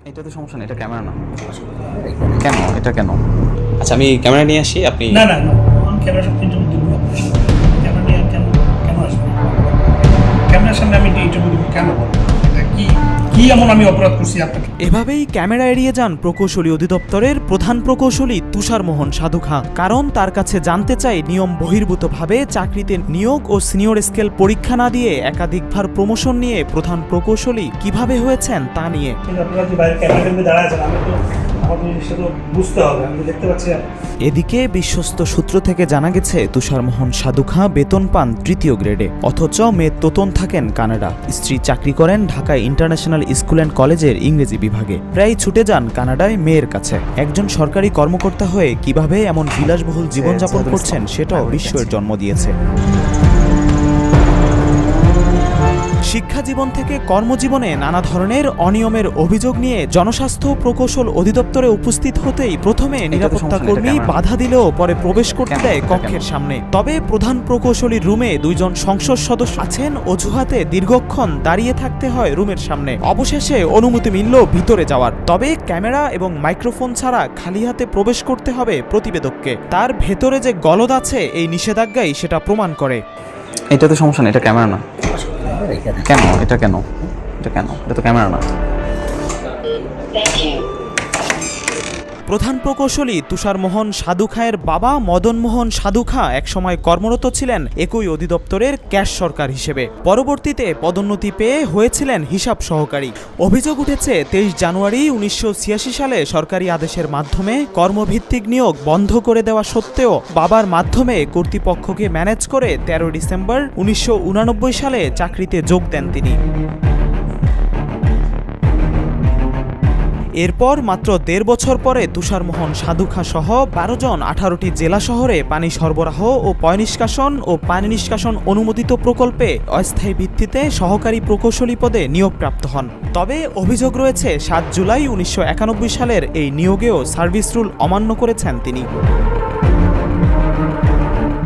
এটাতে সমস্যা নেই, এটা ক্যামেরা না। কেন এটা কেন? আচ্ছা, আমি ক্যামেরা নিয়ে আসি, আপনি না না না, আমি ক্যামেরা সব ইন্টারভিউ দিব না। ক্যামেরা নিয়ে কেন কেন আসবে? ক্যামেরার সামনে আমি ইন্টারভিউ দিব কেন? এটা কি কি এমন আমি অপরাধ করছি আপনাকে? এভাবেই ক্যামেরা এড়িয়ে যান প্রকৌশলী অধিদপ্তরের প্রধান প্রকৌশলী তুষারমোহন সাধু খাঁ। কারণ তার কাছে জানতে চাই নিয়ম বহির্ভূতভাবে চাকরিতে নিয়োগ ও সিনিয়র স্কেল পরীক্ষা না দিয়ে একাধিকবার প্রমোশন নিয়ে প্রধান প্রকৌশলী কিভাবে হয়েছেন তা নিয়ে। কিন্তু আপনারা যে বাইরে ক্যামেরা নিয়ে দাঁড়ায় আছেন, আমি তো আমাদের জিনিসটা তো বুঝতে হবে, আমি তো দেখতে পাচ্ছি। এদিকে বিশ্বস্ত সূত্র থেকে জানা গেছে তুষারমোহন সাধু খাঁ বেতন পান 3য় গ্রেডে, অথচ মেয়ে তোতন থাকেন কানাডা। স্ত্রী চাকরি করেন ঢাকায় ইন্টারন্যাশনাল স্কুল অ্যান্ড কলেজের ইংরেজি বিভাগে। প্রায় ছুটে যান কানাডায় মেয়ের কাছে। একজন সরকারি কর্মকর্তা হয়ে কিভাবে এমন বিলাসবহুল জীবনযাপন করছেন সেটাও বিস্ময়ের জন্ম দিয়েছে। শিক্ষা জীবন থেকে কর্মজীবনে নানা ধরনের অনিয়মের অভিযোগ নিয়ে জনস্বাস্থ্য প্রকৌশল অধিদপ্তরে উপস্থিত হতেই প্রথমে নিরাপত্তা কর্মী বাধা দিলেও পরে প্রবেশ করতে দেয় কক্ষের সামনে। তবে প্রধান প্রকৌশলীর রুমে 2 জন সংসদ সদস্য আছেন, অজুহাতে দীর্ঘক্ষণ দাঁড়িয়ে থাকতে হয় রুমের সামনে। অবশেষে অনুমতি মিলল ভিতরে যাওয়ার। তবে ক্যামেরা এবং মাইক্রোফোন ছাড়া খালি হাতে প্রবেশ করতে হবে প্রতিবেদককে। তার ভেতরে যে গলদ আছে এই নিষেধাজ্ঞাই সেটা প্রমাণ করে। এটাতে সমস্যা নেই, এটা ক্যামেরা না। কেন এটা কেন? এটা কেন? এটা তো ক্যামেরা না। প্রধান প্রকৌশলী তুষারমোহন সাধু খাঁয়ের বাবা মদন মোহন সাধু খাঁ একসময় কর্মরত ছিলেন একই অধিদপ্তরের ক্যাশ সরকার হিসেবে। পরবর্তীতে পদোন্নতি পেয়ে হয়েছিলেন হিসাব সহকারী। অভিযোগ উঠেছে 23 জানুয়ারি 1986 সালে সরকারি আদেশের মাধ্যমে কর্মভিত্তিক নিয়োগ বন্ধ করে দেওয়া সত্ত্বেও বাবার মাধ্যমে কর্তৃপক্ষকে ম্যানেজ করে 13 ডিসেম্বর 1989 সালে চাকরিতে যোগ দেন তিনি। এরপর মাত্র 1.5 বছর পরে তুষারমোহন সাধু খাঁ সহ 12 জন 18টি জেলা শহরে পানি সরবরাহ ও পয়ঃনিষ্কাশন ও পানি নিষ্কাশন অনুমোদিত প্রকল্পে অস্থায়ী ভিত্তিতে সহকারী প্রকৌশলী পদে নিয়োগপ্রাপ্ত হন। তবে অভিযোগ রয়েছে 7 জুলাই 1991 সালের এই নিয়োগেও সার্ভিস রুল অমান্য করেছেন তিনি।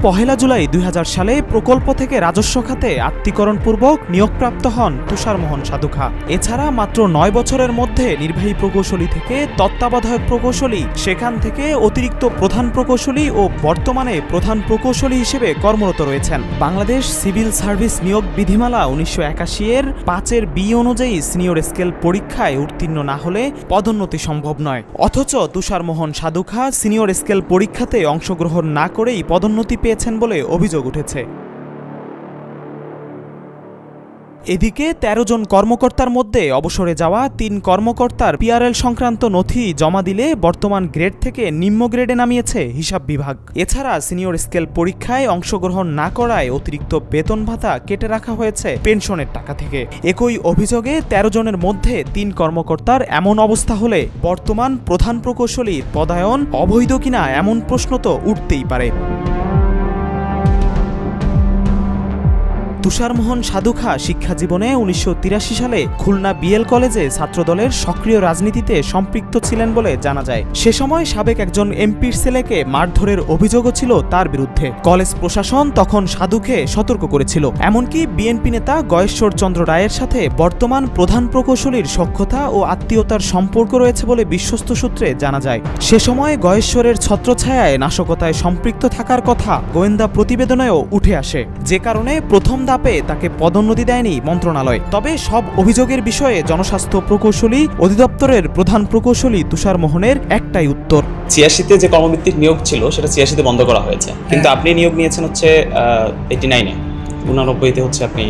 1 জুলাই 2000 সালে প্রকল্প থেকে রাজস্ব খাতে আত্মীকরণপূর্বক নিয়োগপ্রাপ্ত হন তুষারমোহন সাধু খাঁ। এছাড়া মাত্র 9 বছরের মধ্যে নির্বাহী প্রকৌশলী থেকে তত্ত্বাবধায়ক প্রকৌশলী, সেখান থেকে অতিরিক্ত প্রধান প্রকৌশলী ও বর্তমানে প্রধান প্রকৌশলী হিসেবে কর্মরত রয়েছেন। বাংলাদেশ সিভিল সার্ভিস নিয়োগ বিধিমালা 1981 এর 5 বি অনুযায়ী সিনিয়র স্কেল পরীক্ষায় উত্তীর্ণ না হলে পদোন্নতি সম্ভব নয়। অথচ তুষারমোহন সাধু খাঁ সিনিয়র স্কেল পরীক্ষাতে অংশগ্রহণ না করেই পদোন্নতি পেয়েছেন বলে অভিযোগ উঠেছে। এদিকে 13 জন কর্মকর্তার মধ্যে অবসরে যাওয়া 3 কর্মকর্তার পিআরএল সংক্রান্ত নথি জমা দিলে বর্তমান গ্রেড থেকে নিম্ন গ্রেডে নামিয়েছে হিসাব বিভাগ। এছাড়া সিনিয়র স্কেল পরীক্ষায় অংশগ্রহণ না করায় অতিরিক্ত বেতন ভাতা কেটে রাখা হয়েছে পেনশনের টাকা থেকে। একই অভিযোগে 13 জনের মধ্যে 3 কর্মকর্তার এমন অবস্থা হলে বর্তমান প্রধান প্রকৌশলীর পদায়ন অবৈধ কিনা এমন প্রশ্ন তো উঠতেই পারে। তুষারমোহন সাধু খাঁ শিক্ষা জীবনে 1983 সালে খুলনা বিএল কলেজে ছাত্রদলের সক্রিয় রাজনীতিতে সম্পৃক্ত ছিলেন বলে জানা যায়। সে সময় সাবেক একজন এমপির ছেলেকে মারধরের অভিযোগও ছিল তার বিরুদ্ধে। কলেজ প্রশাসন তখন সাধুকে সতর্ক করেছিল। এমনকি বিএনপি নেতা গয়েশ্বর চন্দ্র রায়ের সাথে বর্তমান প্রধান প্রকৌশলীর সখ্যতা ও আত্মীয়তার সম্পর্ক রয়েছে বলে বিশ্বস্ত সূত্রে জানা যায়। সে সময় গয়েশ্বরের ছত্রছায়ায় নাশকতায় সম্পৃক্ত থাকার কথা গোয়েন্দা প্রতিবেদনেও উঠে আসে, যে কারণে প্রথম ধাপে তাকে পদোন্নতি দেয়নি মন্ত্রণালয়। তবে সব অভিযোগের বিষয়ে জনস্বাস্থ্য প্রকৌশলী অধিদপ্তরের প্রধান প্রকৌশলী তুষারমোহনের একটাই উত্তর। 86-তে যে কর্মভিত্তিক নিয়োগ ছিল সেটা 86-তে বন্ধ করা হয়েছে, কিন্তু আপনি নিয়োগ নিয়েছেন হচ্ছে 89-এ, 89-তে হচ্ছে আপনি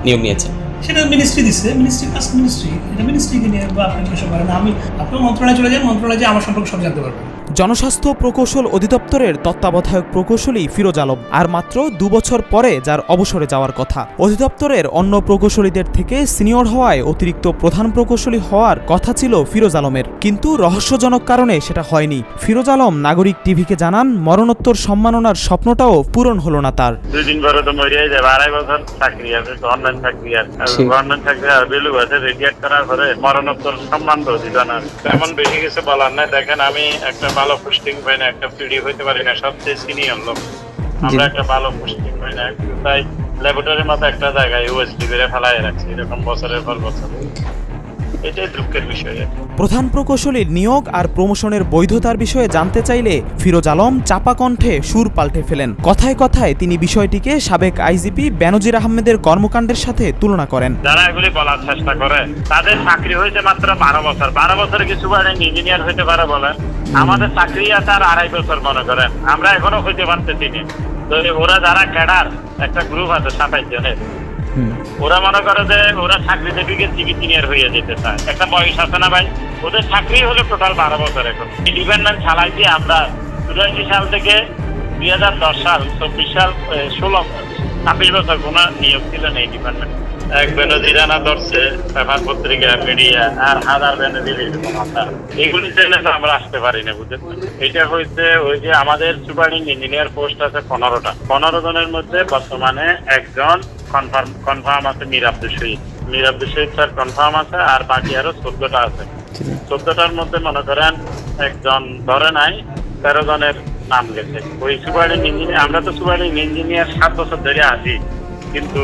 নিয়োগ নিয়েছেন। সেটা মিনিস্ট্রি দিচ্ছে, মিনিস্ট্রি কাজ মিনিস্ট্রি, এটা মিনিস্ট্রিকে নিয়ে বা আপনি কিছু করেন না। আমি আপনার মন্ত্রণালয়ে চলে যান, মন্ত্রণালয়ে যে আমার সম্পর্কে সব জানতে পারবেন। জনস্বাস্থ্য প্রকৌশল অধিদপ্তরের তত্ত্বাবধায়ক প্রকৌশলী ফিরোজ আলম আর মাত্র 2 বছর পরে যার অবসরে যাওয়ার কথা। অধিদপ্তরের অন্য প্রকৌশলীদের থেকে সিনিয়র হওয়ায় অতিরিক্ত প্রধান প্রকৌশলী হওয়ার কথা ছিল ফিরোজ আলমের, কিন্তু রহস্যজনক কারণে সেটা হয়নি। ফিরোজ আলম নাগরিক টিভিকে জানান মরণোত্তর সম্মাননার স্বপ্নটাও পূরণ হলো না তার। 2 দিন পরে তো মরিয়াই যায়, 2.5 বছর চাকরি আছে, গভর্নমেন্ট চাকরি আছে, গভর্নমেন্ট চাকরি আর বেলু আছে, রিটায়ার করার পরে মরণোত্তর সম্মান তো দিত না। তেমন বেশি কিছু বলার নাই। দেখেন, আমি একটা ভালো পোস্টিং পাই না, একটা পিডি হইতে পারি না, সবচেয়ে সিনিয়র লোক, আমরা একটা ভালো পোস্টিং পাই না, তাই ল্যাবরেটরির মতো একটা জায়গায় ইউএসডি করে ফেলাই রাখছি এরকম বছরের পর বছর। এটাই দুঃখের বিষয়। প্রধান প্রকৌশলীর নিয়োগ আর প্রমোশনের বৈধতার বিষয়ে জানতে চাইলে ফিরোজ আলম চাপা কণ্ঠে সুর পাল্টে ফেলেন। কথায় কথায় তিনি বিষয়টিকে সাবেক আইজিপি বেনজির আহমেদের কর্মকাণ্ডের সাথে তুলনা করেন। যারা এগুলি বলার চেষ্টা করে তাদের চাকরি হয়েছে মাত্র 12 বছর। 12 বছরে কিছু ইঞ্জিনিয়ার হইতে পারে বলেন, আমাদের চাকরি আছে আর 2.5 বছর মনে করেন, আমরা এখনো হইতে পারতেছি না। তো ওরা যারা ক্যাডার একটা গ্রুপ আছে 27 জনের, ওরা মনে করে যে ওরা চাকরি থেকে ইঞ্জিনিয়ার হয়ে যেতে চায়। একটা বয়স আছে না ভাই, ওদের চাকরি হলো টোটাল 12 বছর। এখন ইন্ডিপেন্ডেন্ট চালাইছি আমরা 84 সাল থেকে 2010 সাল, 24 সাল, 26 বছর কোন নিয়োগ ছিল না ইন্ডিপেন্ডেন্ট। এক বেনজিরানা ধরছে পেপার পত্রিকা মিডিয়া আর হাজার বেনজির এগুলি জেনে তো আমরা আসতে পারি না, বুঝেছেন। এটা হয়েছে ওই যে আমাদের সুপারিং ইঞ্জিনিয়ার পোস্ট আছে 15টা। 15 জনের মধ্যে বর্তমানে একজন কনফার্ম আছে, মীর আব্দুল শহীদ স্যার কনফার্ম আছে, আর বাকি আরো 14টা আছে। 14টার মধ্যে মনে করেন একজন ধরে নাই, 13 জনের নাম গেছে। ওই সুপারিং ইঞ্জিনিয়ার, আমরা তো সুপারিং ইঞ্জিনিয়ার 7 বছর ধরে আছি, কিন্তু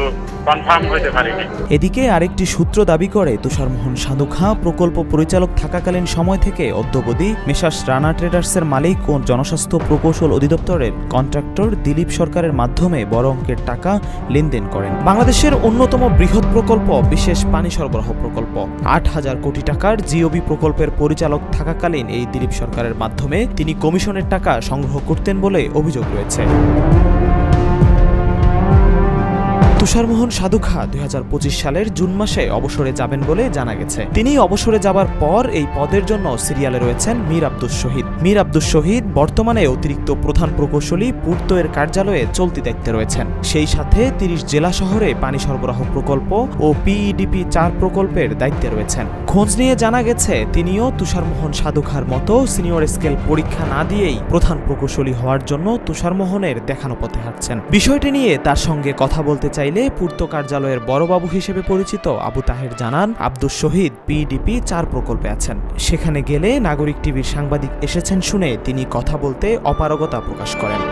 কনফার্ম হতে পারিনি। এদিকে আরেকটি সূত্র দাবি করে তুষারমোহন সাধু খাঁ প্রকল্প পরিচালক থাকাকালীন সময় থেকে অদ্যাবধি মেসার্স রানা ট্রেডার্সের মালিক ও জনস্বাস্থ্য প্রকৌশল অধিদপ্তরের কন্ট্রাক্টর দিলীপ সরকারের মাধ্যমে বড় অঙ্কের টাকা লেনদেন করেন। বাংলাদেশের অন্যতম বৃহৎ প্রকল্প বিশেষ পানি সরবরাহ প্রকল্প 8,000 কোটি টাকার জিওবি প্রকল্পের পরিচালক থাকাকালীন এই দিলীপ সরকারের মাধ্যমে তিনি কমিশনের টাকা সংগ্রহ করতেন বলে অভিযোগ রয়েছে। তুষারমোহন সাধু খাঁ 2025 সালের জুন মাসে অবসরে যাবেন বলে জানা গেছে। তিনি অবসরে যাবার পর এই পদের জন্য সিরিয়ালে রয়েছেন মীর আব্দুল শহীদ। মীর আব্দুল শহীদ বর্তমানে অতিরিক্ত প্রধান প্রকৌশলী পূর্তয়ের কার্যালয়ে চলতি দায়িত্বে রয়েছেন। সেই সাথে 30 জেলা শহরে পানি সরবরাহ প্রকল্প ও পিইডিপি 4 প্রকল্পের দায়িত্বে রয়েছেন। খোঁজ নিয়ে জানা গেছে তিনিও তুষারমোহন সাধু খাঁর মতো সিনিয়র স্কেল পরীক্ষা না দিয়েই প্রধান প্রকৌশলী হওয়ার জন্য তুষারমোহনের দেখানো পথে হাঁটছেন। বিষয়টি নিয়ে তার সঙ্গে কথা বলতে চাইলে পূর্ত কার্যালয়ের বড়বাবু হিসেবে পরিচিত আবু তাহের জানান, আব্দুল শহীদ পিডিপি 4 প্রকল্পে আছেন। সেখানে গেলে নাগরিক টিভির সাংবাদিক এসেছেন শুনে তিনি কথা বলতে অপারগতা প্রকাশ করেন।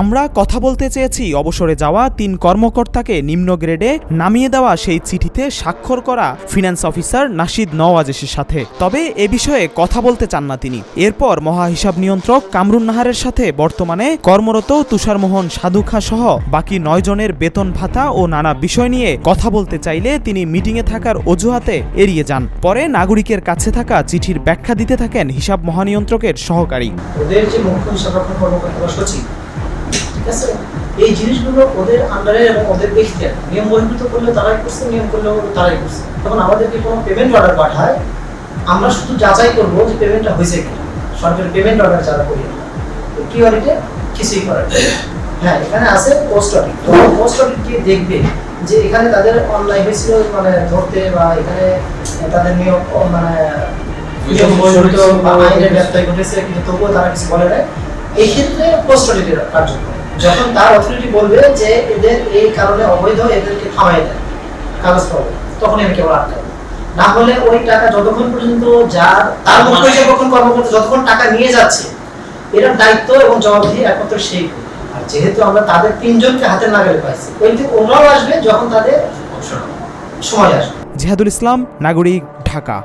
আমরা কথা বলতে চেয়েছি অবসরে যাওয়া 3 কর্মকর্তাকে নিম্ন গ্রেডে নামিয়ে দেওয়া সেই চিঠিতে স্বাক্ষর করা ফিন্যান্স অফিসার নাশিদ নওয়াজের সাথে, তবে এ বিষয়ে কথা বলতে চান না তিনি। এরপর মহা হিসাব নিয়ন্ত্রক কামরুন নাহারের সাথে বর্তমানে কর্মরত তুষারমোহন সাধু খাঁ সহ বাকি 9 জনের বেতন ভাতা ও নানা বিষয় নিয়ে কথা বলতে চাইলে তিনি মিটিংয়ে থাকার অজুহাতে এড়িয়ে যান। পরে নাগরিকের কাছে থাকা চিঠির ব্যাখ্যা দিতে থাকেন হিসাব মহানিয়ন্ত্রকের সহকারী। ওদের যে মুখ্য হিসাবরক্ষণ কর্মকর্তা বা সচিব, ঠিক আছে, এই জিনিসগুলো ওদের আন্ডারে এবং ওদের দেখতে নিয়ম বহির্ভূত করলে তারাই করছে, নিয়ম করলেও তারাই করছে। তখন আমাদেরকে কোনো পেমেন্ট অর্ডার পাঠায়, আমরা শুধু যাচাই করবো যে পেমেন্টটা হয়েছে কিনা। সরকারি পেমেন্ট অর্ডার যারা করি কি অডিটে কিছুই করে। হ্যাঁ, এখানে আছে পোস্ট অডিট। তো পোস্ট অডিট গিয়ে দেখবে যে এখানে তাদের অনলাইন হয়েছিল মানে ধরতে, বা এখানে তাদের নিয়ম মানে নিয়ম বহির্ভূত বা আইনের ব্যত্যয় ঘটেছে, কিন্তু তবুও তারা কিছু বলে না। এই ক্ষেত্রে পোস্ট অডিটের কার্যক্রম যখন তার অথরিটি বলবে যে এদের এই কারণে অবৈধ, এদেরকে থামাই দেয় কাগজ পাবে, তখন আমি কেবল আটকাবো। না হলে ওই টাকা যতক্ষণ পর্যন্ত যার তার মুখ্য হিসাবরক্ষণ কর্মকর্তা যতক্ষণ টাকা নিয়ে যাচ্ছে, এর দায়িত্ব এবং জবাবদিহি একমাত্র সেই। আর যেহেতু আমরা তাদের 3 জনকে হাতের নাগালে পাইছি, ওই থেকে ওরাও আসবে যখন তাদের সময় আসবে। জিহাদুল ইসলাম, নাগরিক, ঢাকা।